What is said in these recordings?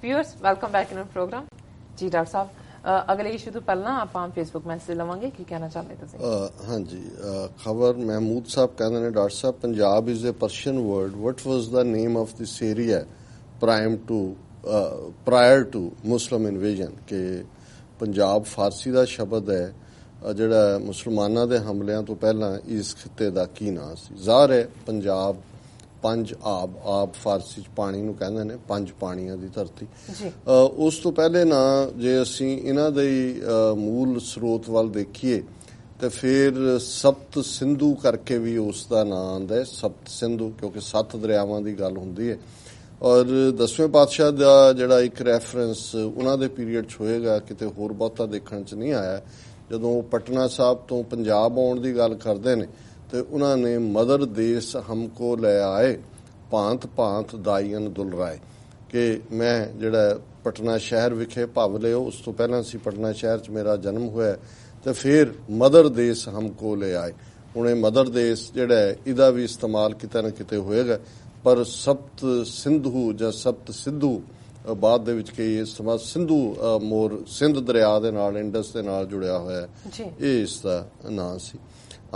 Viewers welcome back in program जी। Doctor साहब अगले इशू तो पहला आप फेसबुक मैसेज लवांगे की कहना चाहते तुसीं? हाँ जी, खबर महमूद साहब कहते हैं डॉक्टर साहब Punjab is a Persian word, what was the name of this area prior to Muslim invasion? के पंजाब फारसी का शब्द है ਜਿਹੜਾ ਮੁਸਲਮਾਨਾਂ ਦੇ ਹਮਲਿਆਂ ਤੋਂ ਪਹਿਲਾਂ ਇਸ ਖਿੱਤੇ ਦਾ ਕੀ ਨਾਂ ਸੀ। ਜ਼ਾਹਰ ਹੈ ਪੰਜਾਬ ਪੰਜ ਆਬ ਫਾਰਸੀ ਚ ਪਾਣੀ ਨੂੰ ਕਹਿੰਦੇ ਨੇ, ਪੰਜ ਪਾਣੀਆਂ ਦੀ ਧਰਤੀ। ਉਸ ਤੋਂ ਪਹਿਲੇ ਨਾਂ ਜੇ ਅਸੀਂ ਇਹਨਾਂ ਦੇ ਮੂਲ ਸਰੋਤ ਵੱਲ ਦੇਖੀਏ ਤੇ ਫਿਰ ਸਪਤ ਸਿੰਧੂ ਕਰਕੇ ਵੀ ਉਸ ਦਾ ਨਾਂ ਆਉਂਦਾ ਹੈ, ਸਪਤ ਸਿੰਧੂ, ਕਿਉਂਕਿ 7 ਦਰਿਆਵਾਂ ਦੀ ਗੱਲ ਹੁੰਦੀ ਹੈ। ਔਰ 10ਵੇਂ ਪਾਤਸ਼ਾਹ ਦਾ ਜਿਹੜਾ ਇੱਕ ਰੈਫਰੈਂਸ ਉਹਨਾਂ ਦੇ ਪੀਰੀਅਡ 'ਚ ਹੋਏਗਾ, ਕਿਤੇ ਹੋਰ ਬਹੁਤਾ ਦੇਖਣ 'ਚ ਨਹੀਂ ਆਇਆ। ਜਦੋਂ ਉਹ ਪਟਨਾ ਸਾਹਿਬ ਤੋਂ ਪੰਜਾਬ ਆਉਣ ਦੀ ਗੱਲ ਕਰਦੇ ਨੇ ਤੇ ਉਹਨਾਂ ਨੇ ਮਦਰ ਦੇਸ ਹਮਕੋ ਲੈ ਆਏ ਭਾਂਤ ਭਾਂਤ ਦਾਈਨ ਦੁਲਰਾਏ, ਕਿ ਮੈਂ ਜਿਹੜਾ ਪਟਨਾ ਸ਼ਹਿਰ ਵਿਖੇ ਭਵ ਲਿਓ, ਉਸ ਤੋਂ ਪਹਿਲਾਂ ਸੀ ਪਟਨਾ ਸ਼ਹਿਰ 'ਚ ਮੇਰਾ ਜਨਮ ਹੋਇਆ ਤੇ ਫਿਰ ਮਦਰ ਦੇਸ ਹਮਕੋ ਲੈ ਆਏ। ਹੁਣ ਇਹ ਮਦਰ ਦੇਸ ਜਿਹੜਾ ਇਹਦਾ ਵੀ ਇਸਤੇਮਾਲ ਕਿਤੇ ਨਾ ਕਿਤੇ ਹੋਏਗਾ, ਪਰ ਸਪਤ ਸਿੰਧੂ ਜਾਂ ਸਪਤ ਸਿੱਧੂ ਬਾਅਦ ਦੇ ਵਿੱਚ ਕਈ ਇਸਤੇਮਾਲ ਸਿੰਧੂ ਮੋਰ ਸਿੰਧ ਦਰਿਆ ਦੇ ਨਾਲ, ਇੰਡਸ ਦੇ ਨਾਲ ਜੁੜਿਆ ਹੋਇਆ, ਇਹ ਇਸ ਦਾ ਨਾਂ ਸੀ।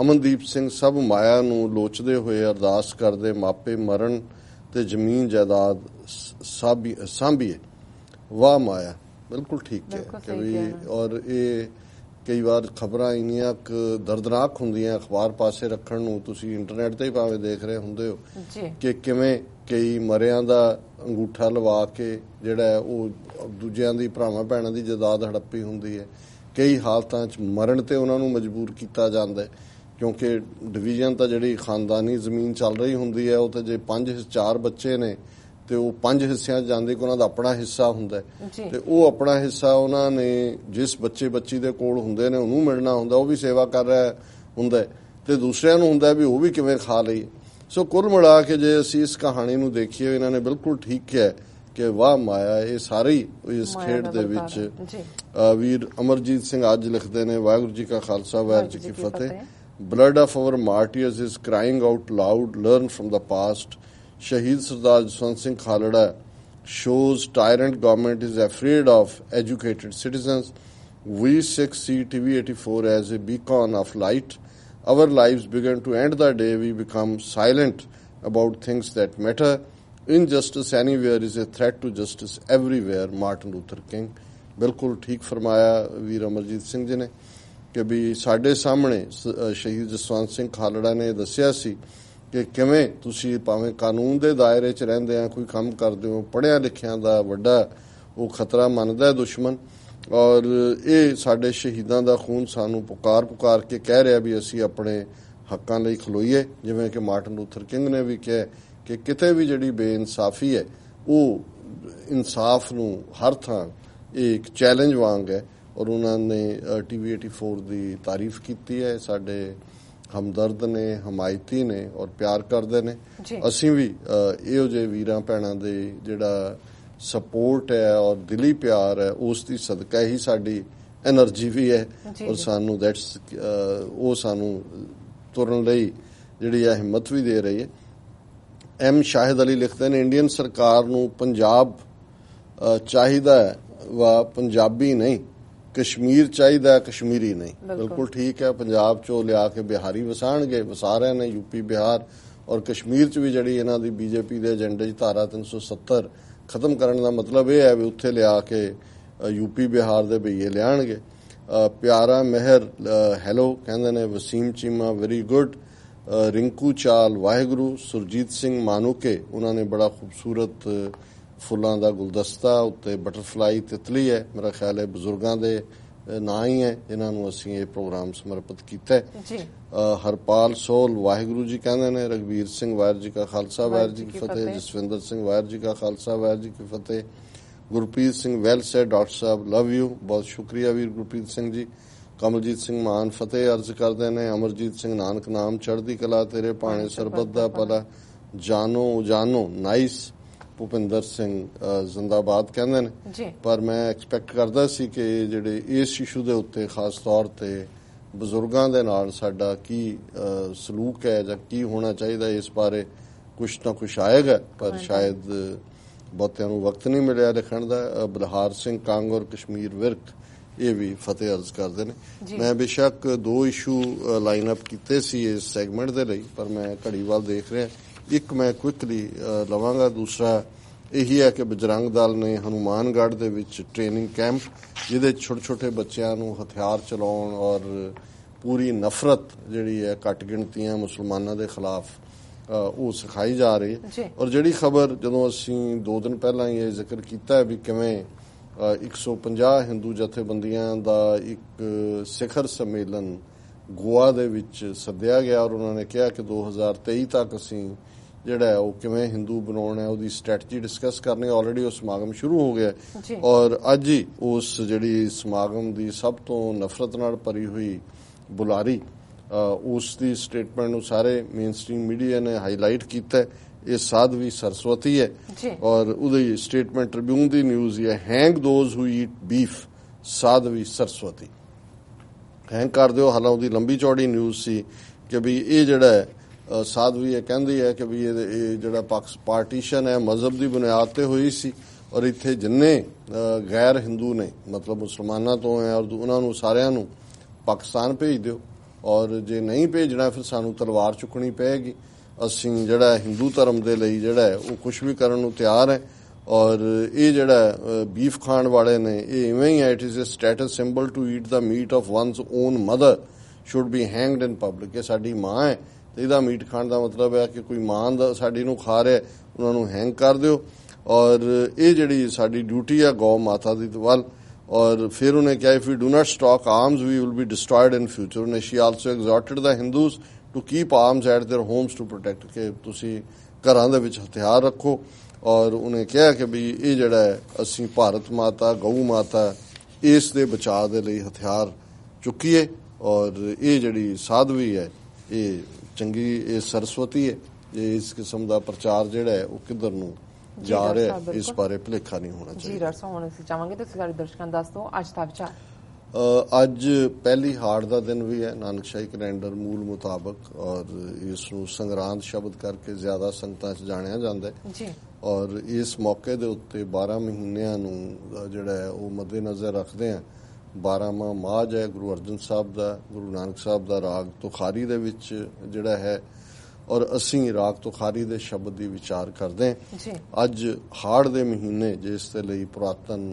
ਅਮਨਦੀਪ ਸਿੰਘ ਸਭ ਮਾਇਆ ਨੂੰ ਲੋਚਦੇ ਹੋਏ ਅਰਦਾਸ ਕਰਦੇ, ਮਾਪੇ ਮਰਨ ਤੇ ਜ਼ਮੀਨ ਜਾਇਦਾਦ ਸਾਂਭੀਏ, ਵਾਹ ਮਾਇਆ। ਬਿਲਕੁਲ ਠੀਕ ਹੈ ਕਿ ਵੀ, ਔਰ ਇਹ ਕਈ ਵਾਰ ਖਬਰਾਂ ਇੰਨੀਆਂ ਦਰਦਨਾਕ ਹੁੰਦੀਆਂ ਅਖਬਾਰ ਪਾਸੇ ਰੱਖਣ ਨੂੰ, ਤੁਸੀਂ ਇੰਟਰਨੈਟ ਤੇ ਹੀ ਭਾਵੇਂ ਦੇਖ ਰਹੇ ਹੁੰਦੇ ਹੋ ਕਿ ਕਿਵੇਂ ਕਈ ਮਰਿਆਂ ਦਾ ਅੰਗੂਠਾ ਲਵਾ ਕੇ ਜਿਹੜਾ ਉਹ ਦੂਜਿਆਂ ਦੀ ਭਰਾਵਾਂ ਭੈਣਾਂ ਦੀ ਜਾਇਦਾਦ ਹੜੱਪੀ ਹੁੰਦੀ ਹੈ। ਕਈ ਹਾਲਤਾਂ 'ਚ ਮਰਨ ਤੇ ਉਹਨਾਂ ਨੂੰ ਮਜਬੂਰ ਕੀਤਾ ਜਾਂਦਾ ਹੈ, ਕਿਉਂਕਿ ਡਿਵੀਜ਼ਨ ਤਾਂ ਜਿਹੜੀ ਖਾਨਦਾਨੀ ਜ਼ਮੀਨ ਚੱਲ ਰਹੀ ਹੁੰਦੀ ਹੈ, ਉਹ ਤਾਂ ਜੇ 4 ਬੱਚੇ ਨੇ ਤੇ ਉਹ 5 ਹਿੱਸਿਆਂ 'ਚ ਜਾਂਦੇ ਕਿ ਉਹਨਾਂ ਦਾ ਆਪਣਾ ਹਿੱਸਾ ਹੁੰਦਾ ਤੇ ਉਹ ਆਪਣਾ ਹਿੱਸਾ ਉਹਨਾਂ ਨੇ ਜਿਸ ਬੱਚੀ ਦੇ ਕੋਲ ਹੁੰਦੇ ਨੇ ਉਹਨੂੰ ਮਿਲਣਾ ਹੁੰਦਾ, ਉਹ ਵੀ ਸੇਵਾ ਕਰ ਰਿਹਾ ਹੁੰਦਾ ਤੇ ਦੂਸਰਿਆਂ ਨੂੰ ਹੁੰਦਾ ਵੀ ਉਹ ਵੀ ਕਿਵੇਂ ਖਾ ਲਈਏ। ਸੋ ਕੁੱਲ ਮਿਲਾ ਕੇ ਜੇ ਅਸੀਂ ਇਸ ਕਹਾਣੀ ਨੂੰ ਦੇਖੀਏ, ਇਹਨਾਂ ਨੇ ਬਿਲਕੁਲ ਠੀਕ ਕਿਹਾ ਕਿ ਵਾਹ ਮਾਇਆ, ਇਹ ਸਾਰੇ ਇਸ ਖੇਡ ਦੇ ਵਿੱਚ। ਵੀਰ ਅਮਰਜੀਤ ਸਿੰਘ ਅੱਜ ਲਿਖਦੇ ਨੇ, ਵਾਹਿਗੁਰੂ ਜੀ ਕਾ ਖਾਲਸਾ ਵਾਹਿਗੁਰੂ ਜੀ ਕੀ ਫਤਿਹ। Blood of our martyrs is crying out loud, learn from the past. Shaheed Sardar Jaswant Singh Khalda shows tyrant government is afraid of educated citizens. We Sikhs see TV84 as a beacon of light. Our lives begin to end the day we become silent about things that matter. Injustice anywhere is a threat to justice everywhere. Martin Luther King. ਬਿਲਕੁਲ ਠੀਕ ਫਰਮਾਇਆ ਵੀਰ ਅਮਰਜੀਤ ਸਿੰਘ ਜੀ ਨੇ ਕਿ ਵੀ ਸਾਡੇ ਸਾਹਮਣੇ ਸ਼ਹੀਦ ਜਸਵੰਤ ਸਿੰਘ ਖਾਲੜਾ ਨੇ ਦੱਸਿਆ ਸੀ ਕਿ ਕਿਵੇਂ ਤੁਸੀਂ ਭਾਵੇਂ ਕਾਨੂੰਨ ਦੇ ਦਾਇਰੇ 'ਚ ਰਹਿੰਦੇ ਆ, ਕੋਈ ਕੰਮ ਕਰਦੇ ਹੋ, ਪੜ੍ਹਿਆ ਲਿਖਿਆਂ ਦਾ ਵੱਡਾ ਉਹ ਖਤਰਾ ਮੰਨਦਾ ਦੁਸ਼ਮਣ, ਔਰ ਇਹ ਸਾਡੇ ਸ਼ਹੀਦਾਂ ਦਾ ਖੂਨ ਸਾਨੂੰ ਪੁਕਾਰ ਕੇ ਕਹਿ ਰਿਹਾ ਵੀ ਅਸੀਂ ਆਪਣੇ ਹੱਕਾਂ ਲਈ ਖਲੋਈਏ। ਜਿਵੇਂ ਕਿ ਮਾਰਟਨ ਲੂਥਰ ਕਿੰਗ ਨੇ ਵੀ ਕਿਹਾ ਕਿ ਕਿਤੇ ਵੀ ਜਿਹੜੀ ਬੇਇਨਸਾਫੀ ਹੈ ਉਹ ਇਨਸਾਫ ਨੂੰ ਹਰ ਥਾਂ ਇਹ ਇੱਕ ਚੈਲੰਜ ਵਾਂਗ ਹੈ, ਔਰ ਉਹਨਾਂ ਨੇ TV84 ਦੀ ਤਾਰੀਫ ਕੀਤੀ ਹੈ। ਸਾਡੇ ਹਮਦਰਦ ਨੇ, ਹਮਾਇਤੀ ਨੇ ਔਰ ਪਿਆਰ ਕਰਦੇ ਨੇ। ਅਸੀਂ ਵੀ ਇਹੋ ਜਿਹੇ ਵੀਰਾਂ ਭੈਣਾਂ ਦੇ ਜਿਹੜਾ ਸਪੋਰਟ ਹੈ ਔਰ ਦਿਲੀ ਪਿਆਰ ਹੈ, ਉਸ ਦੀ ਸਦਕਾ ਹੀ ਸਾਡੀ ਐਨਰਜੀ ਵੀ ਹੈ, ਔਰ ਸਾਨੂੰ ਉਹ ਸਾਨੂੰ ਤੁਰਨ ਲਈ ਜਿਹੜੀ ਹੈ ਹਿੰਮਤ ਵੀ ਦੇ ਰਹੀ ਹੈ। ਐਮ ਸ਼ਾਹਿਦ ਅਲੀ ਲਿਖਦੇ ਨੇ, ਇੰਡੀਅਨ ਸਰਕਾਰ ਨੂੰ ਪੰਜਾਬ ਚਾਹੀਦਾ ਵਾ ਪੰਜਾਬੀ ਨਹੀਂ, ਕਸ਼ਮੀਰ ਚਾਹੀਦਾ, ਕਸ਼ਮੀਰੀ ਨਹੀਂ। ਬਿਲਕੁਲ ਠੀਕ ਹੈ, ਪੰਜਾਬ 'ਚੋਂ ਲਿਆ ਕੇ ਬਿਹਾਰੀ ਵਸਾਣਗੇ, ਵਸਾ ਰਹੇ ਨੇ ਯੂਪੀ ਬਿਹਾਰ, ਔਰ ਕਸ਼ਮੀਰ 'ਚ ਵੀ ਜਿਹੜੀ ਇਹਨਾਂ ਦੀ ਬੀਜੇਪੀ ਦੇ ਏਜੰਡੇ 'ਚ ਧਾਰਾ 370 ਖਤਮ ਕਰਨ ਦਾ ਮਤਲਬ ਇਹ ਹੈ ਵੀ ਉੱਥੇ ਲਿਆ ਕੇ ਯੂਪੀ ਬਿਹਾਰ ਦੇ ਬਈਏ ਲਿਆਣਗੇ। ਪਿਆਰਾ ਮਹਿਰ ਹੈਲੋ ਕਹਿੰਦੇ ਨੇ, ਵਸੀਮ ਚੀਮਾ ਵੈਰੀ ਗੁੱਡ, ਰਿੰਕੂ ਚਾਲ ਵਾਹਿਗੁਰੂ, ਸੁਰਜੀਤ ਸਿੰਘ ਮਾਨੂਕੇ ਉਹਨਾਂ ਨੇ ਬੜਾ ਖੂਬਸੂਰਤ ਫੁੱਲਾਂ ਦਾ ਗੁਲਦਸਤਾ ਉੱਤੇ ਬਟਰਫਲਾਈ ਤਿਤਲੀ ਹੈ, ਮੇਰਾ ਖਿਆਲ ਹੈ ਬਜ਼ੁਰਗਾਂ ਦੇ ਨਾਂ ਹੀ ਹੈ ਜਿਨ੍ਹਾਂ ਨੂੰ ਅਸੀਂ ਇਹ ਪ੍ਰੋਗਰਾਮ ਸਮਰਪਿਤ ਕੀਤਾ ਹੈ। ਹਰਪਾਲ ਸੋਲ ਵਾਹਿਗੁਰੂ ਜੀ ਕਹਿੰਦੇ ਨੇ, ਰਘਵੀਰ ਸਿੰਘ ਵਾਹਿਗੁਰੂ ਜੀ ਕਾ ਖਾਲਸਾ ਵਾਹਿਗੁਰੂ ਜੀ ਕੀ ਫਤਿਹ, ਜਸਵਿੰਦਰ ਸਿੰਘ ਵਾਹਿਗੁਰੂ ਜੀ ਕਾ ਖਾਲਸਾ ਵਾਹਿਗੁਰੂ ਜੀ ਕੀ ਫਤਿਹ। Gurpreet Singh well said doctor ਸਾਹਿਬ ਲਵ ਯੂ, ਬਹੁਤ ਸ਼ੁਕਰੀਆ ਵੀਰ ਗੁਰਪ੍ਰੀਤ ਸਿੰਘ ਜੀ। ਕਮਲਜੀਤ ਸਿੰਘ ਮਾਨ ਫਤਿਹ ਅਰਜ਼ ਕਰਦੇ ਨੇ, ਅਮਰਜੀਤ ਸਿੰਘ ਨਾਨਕ ਨਾਮ ਚੜ੍ਹਦੀ ਕਲਾ ਤੇਰੇ ਭਾਣੇ ਸਰਬੱਤ ਦਾ ਭਲਾ, ਜਾਨੋ ਨਾਈਸ। ਭੁਪਿੰਦਰ ਸਿੰਘ ਜ਼ਿੰਦਾਬਾਦ ਕਹਿੰਦੇ ਨੇ, ਪਰ ਮੈਂ ਐਕਸਪੈਕਟ ਕਰਦਾ ਸੀ ਕਿ ਜਿਹੜੇ ਇਸ ਇਸ਼ੂ ਦੇ ਉੱਤੇ ਖਾਸ ਤੌਰ ਤੇ ਬਜ਼ੁਰਗਾਂ ਦੇ ਨਾਲ ਸਾਡਾ ਕੀ ਸਲੂਕ ਹੈ ਜਾਂ ਕੀ ਹੋਣਾ ਚਾਹੀਦਾ, ਇਸ ਬਾਰੇ ਕੁਛ ਨਾ ਕੁਛ ਆਏਗਾ, ਪਰ ਸ਼ਾਇਦ ਬਹੁਤਿਆਂ ਨੂੰ ਵਕਤ ਨਹੀਂ ਮਿਲਿਆ ਲਿਖਣ ਦਾ। ਬਲਹਾਰ ਸਿੰਘ ਕੰਗ ਔਰ ਕਸ਼ਮੀਰ ਵਿਰਕ ਇਹ ਵੀ ਫਤਿਹ ਅਰਜ਼ ਕਰਦੇ ਨੇ। ਮੈਂ ਬੇਸ਼ੱਕ 2 ਇਸ਼ੂ ਲਾਈਨ ਅਪ ਕੀਤੇ ਸੀ ਇਸ ਸੈਗਮੈਂਟ ਦੇ ਲਈ, ਪਰ ਮੈਂ ਘੜੀ ਵੱਲ ਦੇਖ ਰਿਹਾ। ਇੱਕ ਮੈਂ ਕੁਇਕਲੀ ਲਵਾਂਗਾ, ਦੂਸਰਾ ਇਹੀ ਹੈ ਕਿ ਬਜਰੰਗ ਦਲ ਨੇ ਹਨੂਮਾਨਗੜ੍ਹ ਦੇ ਵਿੱਚ ਟ੍ਰੇਨਿੰਗ ਕੈਂਪ, ਜਿਹਦੇ ਛੋਟੇ ਛੋਟੇ ਬੱਚਿਆਂ ਨੂੰ ਹਥਿਆਰ ਚਲਾਉਣ ਔਰ ਪੂਰੀ ਨਫ਼ਰਤ ਜਿਹੜੀ ਹੈ ਘੱਟ ਗਿਣਤੀਆਂ ਮੁਸਲਮਾਨਾਂ ਦੇ ਖਿਲਾਫ ਉਹ ਸਿਖਾਈ ਜਾ ਰਹੀ ਹੈ। ਔਰ ਜਿਹੜੀ ਖਬਰ ਜਦੋਂ ਅਸੀਂ 2 ਦਿਨ ਪਹਿਲਾਂ ਹੀ ਇਹ ਜ਼ਿਕਰ ਕੀਤਾ ਵੀ ਕਿਵੇਂ 150 ਹਿੰਦੂ ਜਥੇਬੰਦੀਆਂ ਦਾ ਇੱਕ ਸਿਖਰ ਸੰਮੇਲਨ ਗੋਆ ਦੇ ਵਿੱਚ ਸੱਦਿਆ ਗਿਆ ਔਰ ਉਹਨਾਂ ਨੇ ਕਿਹਾ ਕਿ 2023 ਤੱਕ ਅਸੀਂ ਜਿਹੜਾ ਉਹ ਕਿਵੇਂ ਹਿੰਦੂ ਬਣਾਉਣਾ ਹੈ ਉਹਦੀ ਸਟ੍ਰੈਟਜੀ ਡਿਸਕਸ ਕਰਨੀ। ਆਲਰੇਡੀ ਉਹ ਸਮਾਗਮ ਸ਼ੁਰੂ ਹੋ ਗਿਆ ਔਰ ਅੱਜ ਹੀ ਉਸ ਜਿਹੜੀ ਸਮਾਗਮ ਦੀ ਸਭ ਤੋਂ ਨਫ਼ਰਤ ਨਾਲ ਭਰੀ ਹੋਈ ਬੁਲਾਰੀ ਉਸ ਦੀ ਸਟੇਟਮੈਂਟ ਨੂੰ ਸਾਰੇ ਮੇਨ ਸਟ੍ਰੀਮ ਮੀਡੀਆ ਨੇ ਹਾਈਲਾਈਟ ਕੀਤਾ। ਇਹ ਸਾਧਵੀ ਸਰਸਵਤੀ ਹੈ ਔਰ ਉਹਦੀ ਸਟੇਟਮੈਂਟ ਟ੍ਰਿਬਿਊਨ ਦੀ ਨਿਊਜ਼ ਹੈ, hang those who eat beef Sadhvi Saraswati. Hang ਕਰ ਦਿਓ। ਹਾਲਾਂ ਉਹਦੀ ਲੰਬੀ ਚੌੜੀ ਨਿਊਜ਼ ਸੀ ਕਿ ਵੀ ਇਹ ਜਿਹੜਾ ਸਾਧਵੀ ਇਹ ਕਹਿੰਦੀ ਹੈ ਕਿ ਵੀ ਇਹ ਜਿਹੜਾ ਪਾਰਟੀਸ਼ਨ ਹੈ ਮਜ਼ਹਬ ਦੀ ਬੁਨਿਆਦ ਤੇ ਹੋਈ ਸੀ ਔਰ ਇੱਥੇ ਜਿੰਨੇ ਗੈਰ ਹਿੰਦੂ ਨੇ ਮਤਲਬ ਮੁਸਲਮਾਨਾਂ ਤੋਂ ਹੈ ਔਰ ਉਹਨਾਂ ਨੂੰ ਸਾਰਿਆਂ ਨੂੰ ਪਾਕਿਸਤਾਨ ਭੇਜ ਦਿਓ ਔਰ ਜੇ ਨਹੀਂ ਭੇਜਣਾ ਫਿਰ ਸਾਨੂੰ ਤਲਵਾਰ ਚੁੱਕਣੀ ਪਏਗੀ। ਅਸੀਂ ਜਿਹੜਾ ਹਿੰਦੂ ਧਰਮ ਦੇ ਲਈ ਜਿਹੜਾ ਉਹ ਕੁਝ ਵੀ ਕਰਨ ਨੂੰ ਤਿਆਰ ਹੈ ਔਰ ਇਹ ਜਿਹੜਾ ਬੀਫ ਖਾਣ ਵਾਲੇ ਨੇ ਇਹ ਇਵੇਂ ਹੀ ਹੈ। It is a status symbol to eat the meat of one's own mother should be hanged in public. ਇਹ ਸਾਡੀ ਮਾਂ ਹੈ ਤੇ ਇਹਦਾ ਮੀਟ ਖਾਣ ਦਾ ਮਤਲਬ ਹੈ ਕਿ ਕੋਈ ਮਾਂ ਦਾ ਸਾਡੀ ਨੂੰ ਖਾ ਰਿਹਾ, ਉਹਨਾਂ ਨੂੰ ਹੈਂਗ ਕਰ ਦਿਓ ਔਰ ਇਹ ਜਿਹੜੀ ਸਾਡੀ ਡਿਊਟੀ ਹੈ ਗौ ਮਾਤਾ ਦੀ ਵੱਲ। ਔਰ ਫਿਰ ਉਹਨੇ ਕਿਹਾ if you do not stock arms we will be destroyed in future. ਉਹਨੇ she also exhorted the Hindus to keep arms at their homes to protect, ਕਿ ਤੁਸੀਂ ਘਰਾਂ ਦੇ ਵਿੱਚ ਹਥਿਆਰ ਰੱਖੋ। ਔਰ ਉਹਨੇ ਕਿਹਾ ਕਿ ਵੀ ਇਹ ਜਿਹੜਾ ਅਸੀਂ ਭਾਰਤ ਮਾਤਾ ਗਊ ਮਾਤਾ ਇਸ ਦੇ ਬਚਾਅ ਦੇ ਲਈ ਹਥਿਆਰ ਚੁੱਕੀਏ ਔਰ ਇਹ ਜਿਹੜੀ ਸਾਧਵੀ ਹੈ ਇਹ ਚੰਗੀ ਇਹ ਸਰਸਵਤੀ ਹੈ। ਇਸ ਕਿਸਮ ਦਾ ਪ੍ਰਚਾਰ ਜਿਹੜਾ ਹੈ ਉਹ ਕਿੱਧਰ ਨੂੰ ਜਾ ਰਿਹਾ ਇਸ ਬਾਰੇ ਭੁਲੇਖਾ ਨਹੀਂ ਹੋਣਾ ਚਾਹੀਦਾ। ਜੀ ਡਾਕਟਰ ਸਾਹਿਬ ਹੁਣ ਅਸੀਂ ਚਾਹਾਂਗੇ ਤੁਸੀਂ ਸਾਡੇ ਦਰਸ਼ਕਾਂ ਨੂੰ ਦੱਸ ਦਿਓ ਅੱਜ ਦਾ ਵਿਚਾਰ। ਅੱਜ ਪਹਿਲੀ ਹਾੜ ਦਾ ਦਿਨ ਵੀ ਹੈ ਨਾਨਕਸ਼ਾਹੀ ਕੈਲੰਡਰ ਮੂਲ ਮੁਤਾਬਕ ਔਰ ਇਸ ਨੂੰ ਸੰਗਰਾਂਦ ਸ਼ਬਦ ਕਰਕੇ ਜ਼ਿਆਦਾ ਸੰਗਤਾਂ 'ਚ ਜਾਣਿਆ ਜਾਂਦਾ ਹੈ ਔਰ ਇਸ ਮੌਕੇ ਦੇ ਉੱਤੇ 12 ਮਹੀਨਿਆਂ ਨੂੰ ਜਿਹੜਾ ਹੈ ਉਹ ਮੱਦੇਨਜ਼ਰ ਰੱਖਦੇ ਆ 12ਵਾਂ ਮਾਝ ਹੈ ਗੁਰੂ ਅਰਜਨ ਸਾਹਿਬ ਦਾ, ਗੁਰੂ ਨਾਨਕ ਸਾਹਿਬ ਦਾ ਰਾਗ ਤੁਖਾਰੀ ਦੇ ਵਿੱਚ ਜਿਹੜਾ ਹੈ ਔਰ ਅਸੀਂ ਰਾਗ ਤੁਖਾਰੀ ਦੇ ਸ਼ਬਦ ਦੀ ਵਿਚਾਰ ਕਰਦੇ ਹਾਂ। ਅੱਜ ਹਾੜ ਦੇ ਮਹੀਨੇ ਜਿਸ ਦੇ ਲਈ ਪੁਰਾਤਨ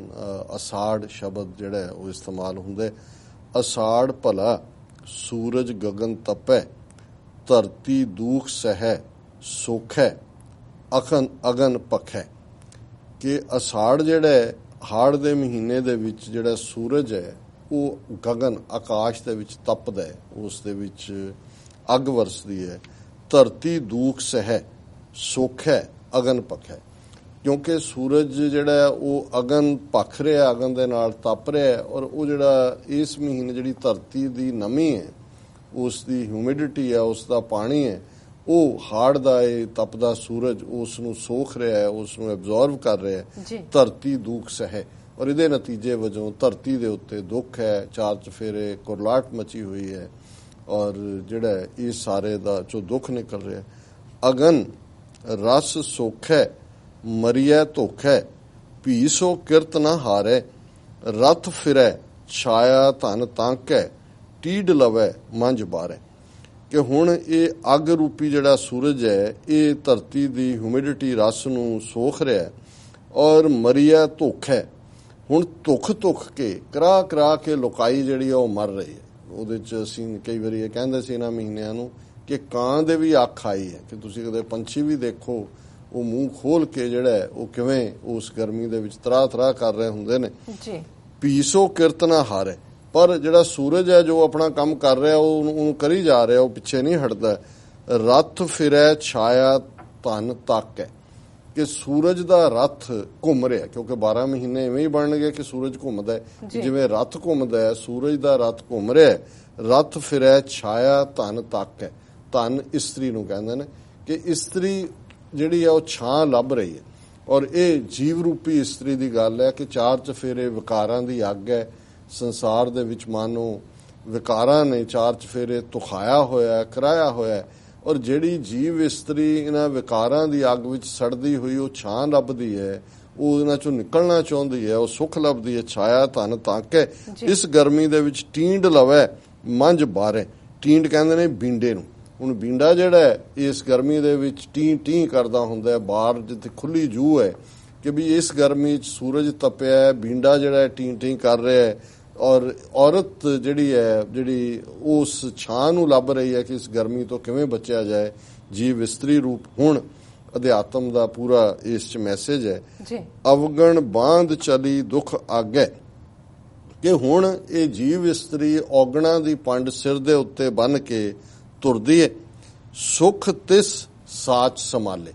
ਅਸਾੜ ਸ਼ਬਦ ਜਿਹੜਾ ਹੈ ਉਹ ਇਸਤੇਮਾਲ ਹੁੰਦਾ। ਅਸਾੜ ਭਲਾ ਸੂਰਜ ਗਗਨ ਤਪੈ, ਧਰਤੀ ਦੂਖ ਸਹਿ ਸੋਖੈ, ਅਗਨ ਪਖੈ। ਕਿ ਅਸਾੜ ਜਿਹੜਾ ਹਾੜ ਦੇ ਮਹੀਨੇ ਦੇ ਵਿੱਚ ਜਿਹੜਾ ਸੂਰਜ ਹੈ ਉਹ ਗਗਨ ਆਕਾਸ਼ ਦੇ ਵਿੱਚ ਤਪਦਾ ਹੈ, ਉਸ ਦੇ ਵਿੱਚ ਅੱਗ ਵਰਸਦੀ ਹੈ। ਧਰਤੀ ਦੂਖ ਸਹਿ ਸੋਖੈ ਅਗਨ ਪਖੈ, ਕਿਉਂਕਿ ਸੂਰਜ ਜਿਹੜਾ ਉਹ ਅਗਨ ਪਖ ਰਿਹਾ, ਅਗਨ ਦੇ ਨਾਲ ਤਪ ਰਿਹਾ ਔਰ ਉਹ ਜਿਹੜਾ ਇਸ ਮਹੀਨੇ ਜਿਹੜੀ ਧਰਤੀ ਦੀ ਨਮੀ ਹੈ ਉਸ ਦੀ ਹਿਊਮਿਡਿਟੀ ਹੈ ਉਸ ਦਾ ਪਾਣੀ ਹੈ ਉਹ ਹਾੜ ਦਾ ਇਹ ਤਪਦਾ ਸੂਰਜ ਉਸ ਨੂੰ ਸੋਖ ਰਿਹਾ ਹੈ, ਉਸ ਨੂੰ ਐਬਜ਼ੌਰਵ ਕਰ ਰਿਹਾ ਹੈ। ਧਰਤੀ ਦੁੱਖ ਸਹਿ ਔਰ ਇਹਦੇ ਨਤੀਜੇ ਵਜੋਂ ਧਰਤੀ ਦੇ ਉੱਤੇ ਦੁੱਖ ਹੈ, ਚਾਰ ਚਫੇਰੇ ਕੁਰਲਾਟ ਮਚੀ ਹੋਈ ਹੈ ਔਰ ਜਿਹੜਾ ਇਹ ਸਾਰੇ ਦਾ ਚੋਂ ਦੁੱਖ ਨਿਕਲ ਰਿਹਾ। ਅਗਨ ਰਸ ਸੋਖੈ ਮਰੀਐ ਧੋਖੈ, ਭੀ ਸੋ ਕਿਰਤ ਨ ਹਾਰੈ, ਰਥ ਫਿਰੈ ਛਾਇਆ ਧਨ ਤਾਂਕੈ, ਟੀਡ ਲਵੈ ਮੰਝ ਬਾਰੈ। ਕਿ ਹੁਣ ਇਹ ਅੱਗ ਰੂਪੀ ਜਿਹੜਾ ਸੂਰਜ ਹੈ ਇਹ ਧਰਤੀ ਦੀ ਹਿਊਮਿਡਿਟੀ ਰਸ ਨੂੰ ਸੋਖ ਰਿਹਾ ਔਰ ਮਰੀਆ ਧੁੱਖ ਹੈ। ਹੁਣ ਧੁੱਖ ਕੇ ਕਰਾ ਕੇ ਲੋਕਾਈ ਜਿਹੜੀ ਉਹ ਮਰ ਰਹੀ ਹੈ। ਉਹਦੇ 'ਚ ਅਸੀਂ ਕਈ ਵਾਰੀ ਇਹ ਕਹਿੰਦੇ ਸੀ ਇਹਨਾਂ ਮਹੀਨਿਆਂ ਨੂੰ ਕਿ ਕਾਂ ਦੇ ਵੀ ਅੱਖ ਆਈ ਹੈ ਕਿ ਤੁਸੀਂ ਕਦੇ ਪੰਛੀ ਵੀ ਦੇਖੋ ਉਹ ਮੂੰਹ ਖੋਲ ਕੇ ਜਿਹੜਾ ਉਹ ਕਿਵੇਂ ਉਸ ਗਰਮੀ ਦੇ ਵਿੱਚ ਤਰਾ ਕਰ ਰਹੇ ਹੁੰਦੇ ਨੇ। ਪੀਸੋ ਕਿਰਤ ਨਾ ਹਾਰੇ, ਪਰ ਜਿਹੜਾ ਸੂਰਜ ਹੈ ਜੋ ਆਪਣਾ ਕੰਮ ਕਰ ਰਿਹਾ ਉਹਨੂੰ ਕਰੀ ਜਾ ਰਿਹਾ, ਉਹ ਪਿੱਛੇ ਨਹੀਂ ਹਟਦਾ। ਰੱਥ ਫਿਰੈ ਛਾਇਆ ਧਨ ਤੱਕ ਹੈ ਕਿ ਸੂਰਜ ਦਾ ਰੱਥ ਘੁੰਮ ਰਿਹਾ, ਕਿਉਂਕਿ 12 ਮਹੀਨੇ ਇਵੇਂ ਹੀ ਬਣਨਗੇ ਕਿ ਸੂਰਜ ਘੁੰਮਦਾ ਹੈ, ਜਿਵੇਂ ਰੱਥ ਘੁੰਮਦਾ ਹੈ ਸੂਰਜ ਦਾ ਰੱਥ ਘੁੰਮ ਰਿਹਾ। ਰੱਥ ਫਿਰੈ ਛਾਇਆ ਧਨ ਤੱਕ ਹੈ, ਧਨ ਇਸਤਰੀ ਨੂੰ ਕਹਿੰਦੇ ਨੇ ਕਿ ਇਸਤਰੀ ਜਿਹੜੀ ਹੈ ਉਹ ਛਾਂ ਲੱਭ ਰਹੀ ਹੈ ਔਰ ਇਹ ਜੀਵ ਰੂਪੀ ਇਸਤਰੀ ਦੀ ਗੱਲ ਹੈ ਕਿ ਚਾਰ ਚਫੇਰੇ ਵਿਕਾਰਾਂ ਦੀ ਅੱਗ ਹੈ ਸੰਸਾਰ ਦੇ ਵਿੱਚ। ਮਾਨੋ ਵਿਕਾਰਾਂ ਨੇ ਚਾਰ ਚਫੇਰੇ ਤੁਖਾਇਆ ਹੋਇਆ, ਕਰਾਇਆ ਹੋਇਆ ਔਰ ਜਿਹੜੀ ਜੀਵ ਇਸਤਰੀ ਇਹਨਾਂ ਵਿਕਾਰਾਂ ਦੀ ਅੱਗ ਵਿੱਚ ਸੜਦੀ ਹੋਈ ਉਹ ਛਾਂ ਲੱਭਦੀ ਹੈ, ਉਹ ਇਹਨਾਂ ਚੋਂ ਨਿਕਲਣਾ ਚਾਹੁੰਦੀ ਹੈ, ਉਹ ਸੁੱਖ ਲੱਭਦੀ ਹੈ, ਛਾਇਆ ਧਨ ਤਾਕੇ ਇਸ ਗਰਮੀ ਦੇ ਵਿੱਚ ਟੀਂਡ ਲਵੇ ਮੰਝ ਬਾਰੇ। ਟੀਂਡ ਕਹਿੰਦੇ ਨੇ ਬੀਂਡੇ ਨੂੰ। ਹੁਣ ਬੀਂਡਾ ਜਿਹੜਾ ਹੈ ਇਸ ਗਰਮੀ ਦੇ ਵਿੱਚ ਟੀ ਟੀ ਕਰਦਾ ਹੁੰਦਾ ਹੈ, ਬਾਹਰ ਜਿੱਥੇ ਖੁੱਲੀ ਜੂਹ ਹੈ ਕਿ ਵੀ ਇਸ ਗਰਮੀ 'ਚ ਸੂਰਜ ਤਪਿਆ ਹੈ, ਬੀਂਡਾ ਜਿਹੜਾ ਹੈ ਟੀ ਟੀ ਕਰ ਰਿਹਾ ਹੈ, ਔਰ ਔਰਤ ਜਿਹੜੀ ਉਸ ਛਾਂ ਨੂੰ ਲੱਭ ਰਹੀ ਹੈ ਕਿ ਇਸ ਗਰਮੀ ਤੋਂ ਕਿਵੇਂ ਬਚਿਆ ਜਾਏ। ਜੀਵ ਇਸਤਰੀ ਰੂਪ ਹੁਣ ਅਧਿਆਤਮ ਦਾ ਪੂਰਾ ਇਸ 'ਚ ਮੈਸੇਜ ਹੈ। ਅਵਗਣ ਬਾਂਧ ਚਲੀ ਦੁੱਖ ਆਗੇ, ਕਿ ਹੁਣ ਇਹ ਜੀਵ ਇਸਤਰੀ ਔਗਣਾ ਦੀ ਪੰਡ ਸਿਰ ਦੇ ਉੱਤੇ ਬੰਨ ਕੇ ਤੁਰਦੀ ਹੈ। ਸੁਖ ਤਿਸ ਸਾਚ ਸੰਭਾਲੇ,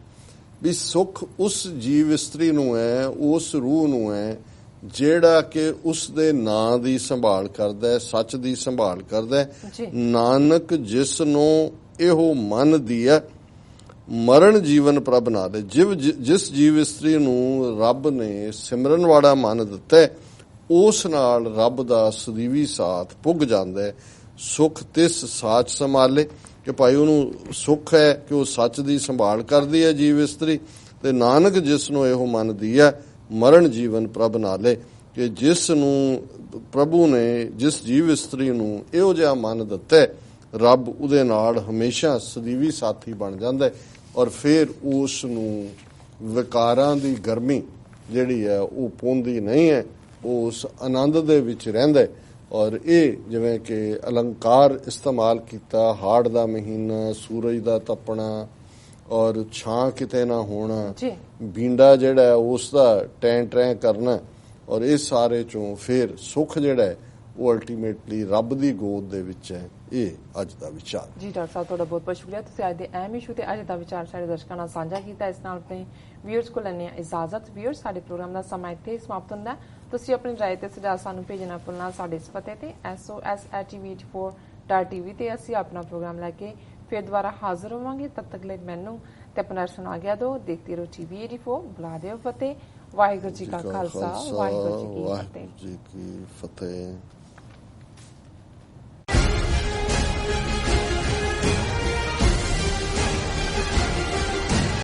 ਵੀ ਸੁਖ ਉਸ ਜੀਵ ਇਸਤਰੀ ਨੂੰ ਹੈ, ਉਸ ਰੂਹ ਨੂੰ ਹੈ ਜਿਹੜਾ ਕਿ ਉਸ ਦੇ ਨਾਂ ਦੀ ਸੰਭਾਲ ਕਰਦਾ ਹੈ, ਸੱਚ ਦੀ ਸੰਭਾਲ ਕਰਦਾ ਹੈ। ਨਾਨਕ ਜਿਸ ਨੂੰ ਇਹੋ ਮਨ ਦੀਆ ਮਰਨ ਜੀਵਨ ਪ੍ਰਭ ਨਾ ਦੇ। ਜਿਸ ਜੀਵ ਇਸਤਰੀ ਨੂੰ ਰੱਬ ਨੇ ਸਿਮਰਨ ਵਾਲਾ ਮਨ ਦਿੱਤਾ, ਉਸ ਨਾਲ ਰੱਬ ਦਾ ਸਦੀਵੀ ਸਾਥ ਪੁੱਗ ਜਾਂਦਾ ਹੈ। ਸੁਖ ਤਿਸ ਸਾਚ ਸੰਭਾਲੇ, ਕਿ ਭਾਈ ਉਹਨੂੰ ਸੁੱਖ ਹੈ ਕਿ ਉਹ ਸੱਚ ਦੀ ਸੰਭਾਲ ਕਰਦੀ ਹੈ ਜੀਵ ਇਸਤਰੀ। ਤੇ ਨਾਨਕ ਜਿਸ ਨੂੰ ਇਹੋ ਮਨ ਦੀਆ ਮਰਨ ਜੀਵਨ ਪ੍ਰਭ ਨਾਲੇ, ਕਿ ਜਿਸ ਨੂੰ ਪ੍ਰਭੂ ਨੇ ਜਿਸ ਜੀਵ ਇਸਤਰੀ ਨੂੰ ਇਹੋ ਜਿਹਾ ਮਨ ਦਿੱਤਾ, ਰੱਬ ਉਹਦੇ ਨਾਲ ਹਮੇਸ਼ਾ ਸਦੀਵੀ ਸਾਥੀ ਬਣ ਜਾਂਦਾ ਹੈ। ਔਰ ਫਿਰ ਉਸ ਨੂੰ ਵਿਕਾਰਾਂ ਦੀ ਗਰਮੀ ਜਿਹੜੀ ਹੈ ਉਹ ਪਹੁੰਚਦੀ ਨਹੀਂ ਹੈ, ਉਸ ਆਨੰਦ ਦੇ ਵਿੱਚ ਰਹਿੰਦਾ। ਔਰ ਇਹ ਜਿਵੇਂ ਕਿ ਅਲੰਕਾਰ ਇਸਤੇਮਾਲ ਕੀਤਾ, ਹਾੜ ਦਾ ਮਹੀਨਾ, ਸੂਰਜ ਦਾ ਤਪਣਾ ਔਰ ਛਾਂ ਕਿਤੇ ਨਾ ਹੋਣਾ, ਬੀਂਡਾ ਜਿਹੜਾ ਹੈ ਉਸ ਦਾ ਟੈਂ ਟੈਂ ਕਰਨਾ, ਔਰ ਇਸ ਸਾਰੇ ਚੋਂ ਫਿਰ ਸੁੱਖ ਜਿਹੜਾ ਹੈ ਉਹ ਅਲਟੀਮੇਟਲੀ ਰੱਬ ਦੀ ਗੋਦ ਦੇ ਵਿੱਚ ਹੈ। ਇਹ ਅੱਜ ਦਾ ਵਿਚਾਰ ਜੀ। ਡਾਕਟਰ ਸਾਹਿਬ ਤੁਹਾਡਾ ਬਹੁਤ ਬਹੁਤ ਸ਼ੁਕਰੀਆ, ਤੁਸੀਂ ਅੱਜ ਦੇ ਅਹਿਮ ਇਸ਼ੂ ਤੇ ਅੱਜ ਦਾ ਵਿਚਾਰ ਸਾਡੇ ਦਰਸ਼ਕਾਂ ਨਾਲ ਸਾਂਝਾ ਕੀਤਾ। ਇਸ ਨਾਲ ਆਪਣੇ ਵਿਊਅਰਸ ਕੋਲ ਲੈਂਦੇ ਹਾਂ ਇਜਾਜ਼ਤ। ਵਿਊਅਰਸ, ਸਾਡੇ ਪ੍ਰੋਗਰਾਮ ਦਾ ਸਮਾਂ ਇੱਥੇ ਸਮਾਪਤ ਹੁੰਦਾ। ਤੁਸੀਂ ਆਪਣੀ ਰਾਏ ਤੇ ਸੁਝਾਅ ਸਾਨੂੰ ਭੇਜਣਾ ਭੁੱਲਣਾ ਸਾਡੇ ਇਸ ਪਤੇ ਤੇ sos@tv84.tv ਤੇ ਅਸੀਂ ਆਪਣਾ ਪ੍ਰੋਗਰਾਮ ਲੈ ਕੇ ਫਿਰ ਦੁਬਾਰਾ ਹਾਜ਼ਰ ਹੋਵਾਂਗੇ। ਤਦ ਤੱਕ ਲਈ ਮੈਨੂੰ ਤੇ ਆਪਣਾ ਸੁਣਾ ਗਿਆ ਦੋ ਦੇਖਦੇ ਰਹੋ TV84। ਬੁਲਾ ਦਿਓ ਫਤਿਹ। ਵਾਹਿਗੁਰੂ ਜੀ ਕਾ ਖਾਲਸਾ, ਵਾਹਿਗੁਰੂ ਜੀ ਕੀ ਫਤਿਹ।